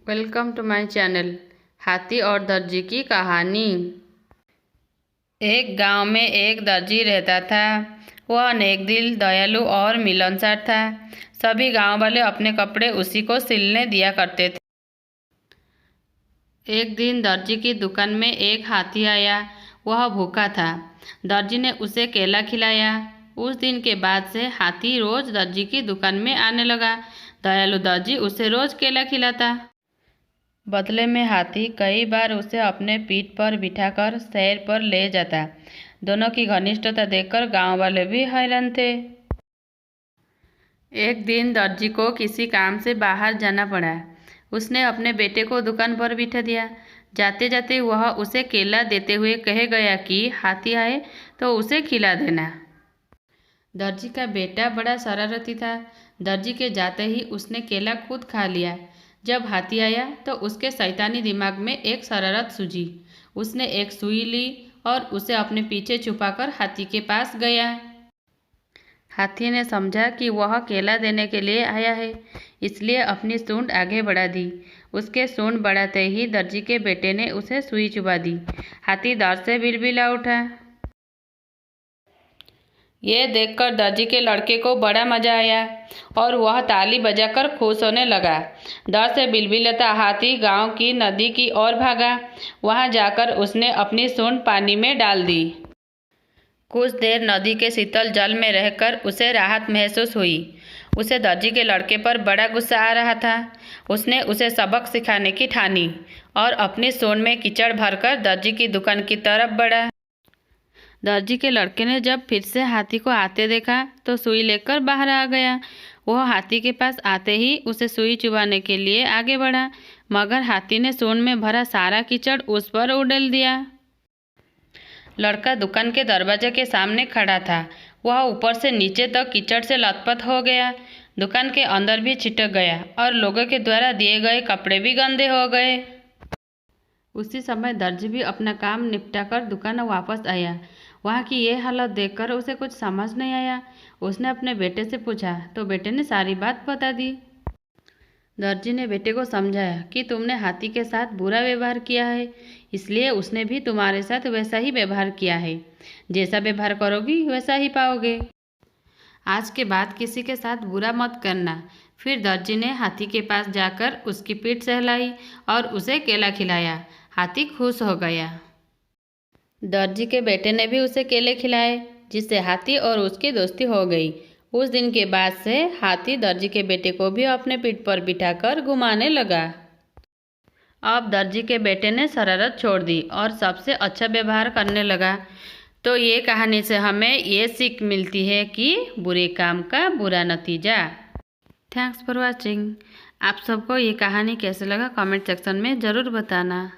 Welcome to my channel. हाथी और दर्जी की कहानी। एक गांव में एक दर्जी रहता था। वह नेक दिल, दयालु और मिलनसार था। सभी गांव वाले अपने कपड़े उसी को सिलने दिया करते थे। एक दिन दर्जी की दुकान में एक हाथी आया। वह भूखा था। दर्जी ने उसे केला खिलाया। उस दिन के बाद से हाथी रोज दर्जी की दुकान में आने लगा। दयालु दर्जी उसे रोज केला खिलाता। बदले में हाथी कई बार उसे अपने पीठ पर बिठाकर सैर पर ले जाता। दोनों की घनिष्ठता देखकर गांव वाले भी हैरान थे। एक दिन दर्जी को किसी काम से बाहर जाना पड़ा। उसने अपने बेटे को दुकान पर बिठा दिया। जाते जाते वह उसे केला देते हुए कह गया कि हाथी आए तो उसे खिला देना। दर्जी का बेटा बड़ा शरारती था। दर्जी के जाते ही उसने केला खुद खा लिया। जब हाथी आया तो उसके शैतानी दिमाग में एक शरारत सूझी। उसने एक सुई ली और उसे अपने पीछे छुपाकर हाथी के पास गया। हाथी ने समझा कि वह केला देने के लिए आया है, इसलिए अपनी सूंड आगे बढ़ा दी। उसके सूंड बढ़ाते ही दर्जी के बेटे ने उसे सुई चुभा दी। हाथी दर्द से बिलबिला उठा। ये देखकर दर्जी के लड़के को बड़ा मजा आया और वह ताली बजाकर खुश होने लगा। डर से बिलबिलाता हाथी गांव की नदी की ओर भागा। वहां जाकर उसने अपनी सूंड पानी में डाल दी। कुछ देर नदी के शीतल जल में रहकर उसे राहत महसूस हुई। उसे दर्जी के लड़के पर बड़ा गुस्सा आ रहा था। उसने उसे सबक सिखाने की ठानी और अपनी सूंड में कीचड़ भरकर दर्जी की दुकान की तरफ बढ़ा। दर्जी के लड़के ने जब फिर से हाथी को आते देखा तो सुई लेकर बाहर आ गया। वह हाथी के पास आते ही उसे सुई चुभाने के लिए आगे बढ़ा, मगर हाथी ने सूंड में भरा सारा कीचड़ उस पर उड़ेल दिया। लड़का दुकान के दरवाजे के सामने खड़ा था। वह ऊपर से नीचे तक कीचड़ से लथपथ हो गया। दुकान के अंदर भी छिटक गया और लोगों के द्वारा दिए गए कपड़े भी गंदे हो गए। उसी समय दर्जी भी अपना काम निपटाकर दुकान वापस आया। वहाँ की ये हालत देखकर उसे कुछ समझ नहीं आया। उसने अपने बेटे से पूछा तो बेटे ने सारी बात बता दी। दर्जी ने बेटे को समझाया कि तुमने हाथी के साथ बुरा व्यवहार किया है, इसलिए उसने भी तुम्हारे साथ वैसा ही व्यवहार किया है। जैसा व्यवहार करोगी वैसा ही पाओगे। आज के बाद किसी के साथ बुरा मत करना। फिर दर्जी ने हाथी के पास जाकर उसकी पीठ सहलाई और उसे केला खिलाया। हाथी खुश हो गया। दर्जी के बेटे ने भी उसे केले खिलाए, जिससे हाथी और उसकी दोस्ती हो गई। उस दिन के बाद से हाथी दर्जी के बेटे को भी अपने पीठ पर बिठाकर घुमाने लगा। अब दर्जी के बेटे ने शरारत छोड़ दी और सबसे अच्छा व्यवहार करने लगा। तो ये कहानी से हमें ये सीख मिलती है कि बुरे काम का बुरा नतीजा। Thanks for watching. आप सबको ये कहानी कैसे लगा कमेंट सेक्शन में ज़रूर बताना।